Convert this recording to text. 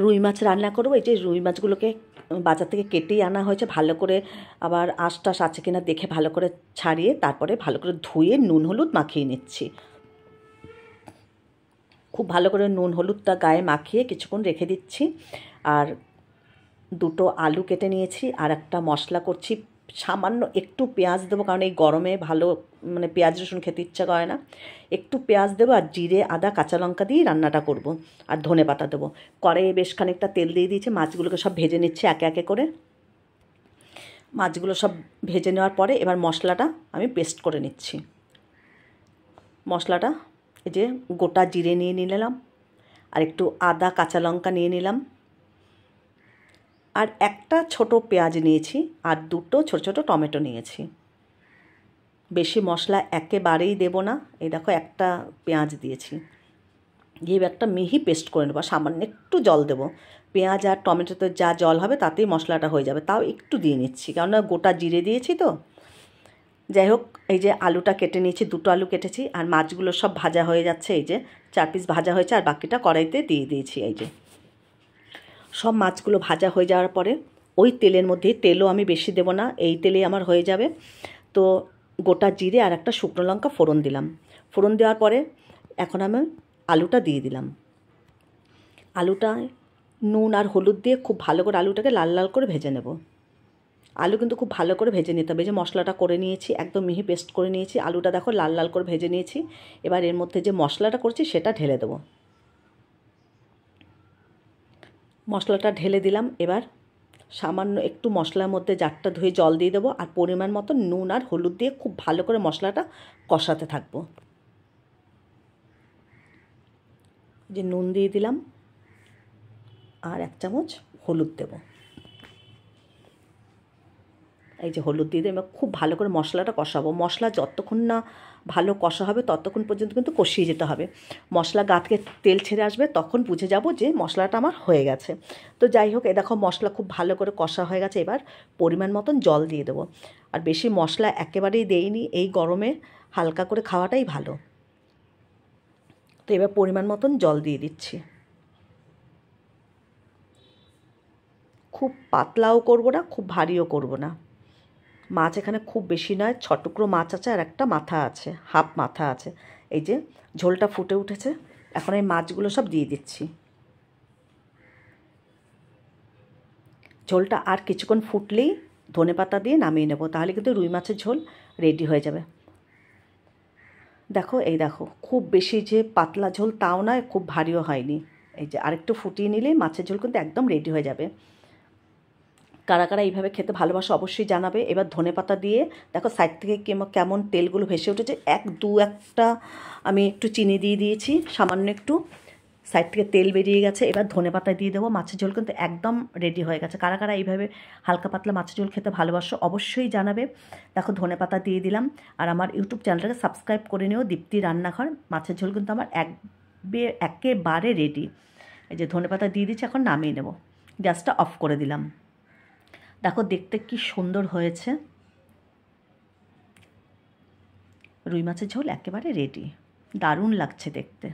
রুই মাছ রান্না করবো। এই যে রুই মাছগুলোকে বাজার থেকে কেটেই আনা হয়েছে, ভালো করে আবার আঁশ টাশ আছে কিনা দেখে ভালো করে ছাড়িয়ে তারপরে ভালো করে ধুয়ে নুন হলুদ মাখিয়ে নিচ্ছি। খুব ভালো করে নুন হলুদটা গায়ে মাখিয়ে কিছুক্ষণ রেখে দিচ্ছি। আর দুটো আলু কেটে নিয়েছি, আর একটা মশলা করছি। সামান্য একটু পেঁয়াজ দেবো, কারণ এই গরমে ভালো মানে পেঁয়াজ রসুন খেতে ইচ্ছা করে না। একটু পেঁয়াজ দেবো আর জিরে আদা কাঁচা লঙ্কা দিয়ে রান্নাটা করব। আর ধনে পাতা দেবো। কড়াইয়ে বেশ খানিকটা তেল দিয়ে দিয়েছি, মাছগুলোকে সব ভেজে নিচ্ছি একে একে করে। মাছগুলো সব ভেজে নেওয়ার পরে এবার মশলাটা আমি পেস্ট করে নিচ্ছি। মশলাটা এই যে গোটা জিরে নিয়ে নিলাম, আর একটু আদা কাঁচা লঙ্কা নিয়ে নিলাম, আর একটা ছোট পেঁয়াজ নিয়েছি, আর দুটো ছোট ছোট টমেটো নিয়েছি। বেশি মশলা একেবারেই দেব না। এই দেখো একটা পেঁয়াজ দিয়েছি, দিয়ে একটা মিহি পেস্ট করে নেবো। সামান্য একটু জল দেবো। পেঁয়াজ আর টমেটোতে যা জল হবে তাতেই মশলাটা হয়ে যাবে, তাও একটু দিয়ে নিচ্ছি, কেননা গোটা জিরে দিয়েছি তো। যাই হোক, এই যে আলুটা কেটে নিয়েছি, দুটো আলু কেটেছি, আর মাছগুলো সব ভাজা হয়ে যাচ্ছে। এই যে 4 পিস ভাজা হয়েছে, আর বাকিটা কড়াইতে দিয়ে দিয়েছি। এই যে সব মাছগুলো ভাজা হয়ে যাওয়ার পরে ওই তেলের মধ্যেই, তেলও আমি বেশি দেব না, এই তেলেই আমার হয়ে যাবে। তো গোটা জিরে আর একটা শুকনো লঙ্কা ফোড়ন দিলাম। ফোড়ন দেওয়ার পরে এখন আমি আলুটা দিয়ে দিলাম। আলুটা নুন আর হলুদ দিয়ে খুব ভালো করে আলুটাকে লাল লাল করে ভেজে নেব। আলু কিন্তু খুব ভালো করে ভেজে নিতে হবে। যে মশলাটা করে নিয়েছি, একদম মিহি পেস্ট করে নিয়েছি, আলুটা দেখো লাল লাল করে ভেজে নিয়েছি। এবার এর মধ্যে যে মশলাটা করছি সেটা ঢেলে দেবো। মশলাটা ঢেলে দিলাম। এবার সামান্য একটু মশলার মধ্যে জারটা ধুয়ে জল দিয়ে দেবো, আর পরিমাণ মতো নুন আর হলুদ দিয়ে খুব ভালো করে মশলাটা কষাতে থাকবো। যে নুন দিয়ে দিলাম, আর 1 চামচ হলুদ দেব। এই যে হলুদ দিয়ে দিয়ে খুব ভালো করে মশলাটা কষাবো। মশলা যতক্ষণ না ভালো কষা হবে ততক্ষণ পর্যন্ত কিন্তু কষিয়ে যেতে হবে। মশলা গা থেকে তেল ছেড়ে আসবে, তখন বুঝে যাব যে মশলাটা আমার হয়ে গেছে। তো যাই হোক, এই দেখো মশলা খুব ভালো করে কষা হয়ে গেছে। এবার পরিমাণ মতন জল দিয়ে দেবো। আর বেশি মশলা একেবারেই দেইনি, এই গরমে হালকা করে খাওয়াটাই ভালো। তো এবার পরিমাণ মতন জল দিয়ে দিচ্ছি। খুব পাতলাও করব না, খুব ভারীও করব না। মাছ এখানে খুব বেশি নয়, 6 টুকরো মাছ আছে, আর একটা মাথা আছে, হাফ মাথা আছে। এই যে ঝোলটা ফুটে উঠেছে, এখন এই মাছগুলো সব দিয়ে দিচ্ছি। ঝোলটা আর কিছুক্ষণ ফুটলেই ধনেপাতা দিয়ে নামিয়ে নেব, তাহলে কিন্তু রুই মাছের ঝোল রেডি হয়ে যাবে। দেখো, এই দেখো খুব বেশি যে পাতলা ঝোল তাও নয়, খুব ভারীও হয়নি। এই যে আরেকটু ফুটিয়ে নিলেই মাছের ঝোল কিন্তু একদম রেডি হয়ে যাবে। কারা কারা এইভাবে খেতে ভালোবাসো অবশ্যই জানাবে। এবার ধনেপাতা দিয়ে দেখো সাইড থেকে কেমন তেলগুলো ভেসে উঠেছে। একটা আমি একটু চিনি দিয়ে দিয়েছি, সামান্য একটু, সাইড থেকে তেল বেরিয়ে গেছে। এবার ধনেপাতা দিয়ে দেবো। মাছের ঝোল কিন্তু একদম রেডি হয়ে গেছে। কারা কারা এইভাবে হালকা পাতলা মাছের ঝোল খেতে ভালোবাসো অবশ্যই জানাবে। দেখো ধনেপাতা দিয়ে দিলাম, আর আমার ইউটিউব চ্যানেলটাকে সাবস্ক্রাইব করে নিও, দীপ্তি রান্নাঘর। মাছের ঝোল কিন্তু আমার একেবারে রেডি। এই যে ধনেপাতা দিয়ে দিচ্ছি, এখন নামিয়ে নেব। গ্যাসটা অফ করে দিলাম। দেখো দেখতে কি সুন্দর হয়েছে। রুই মাছের ঝোল একেবারে রেডি, দারুণ লাগছে দেখতে।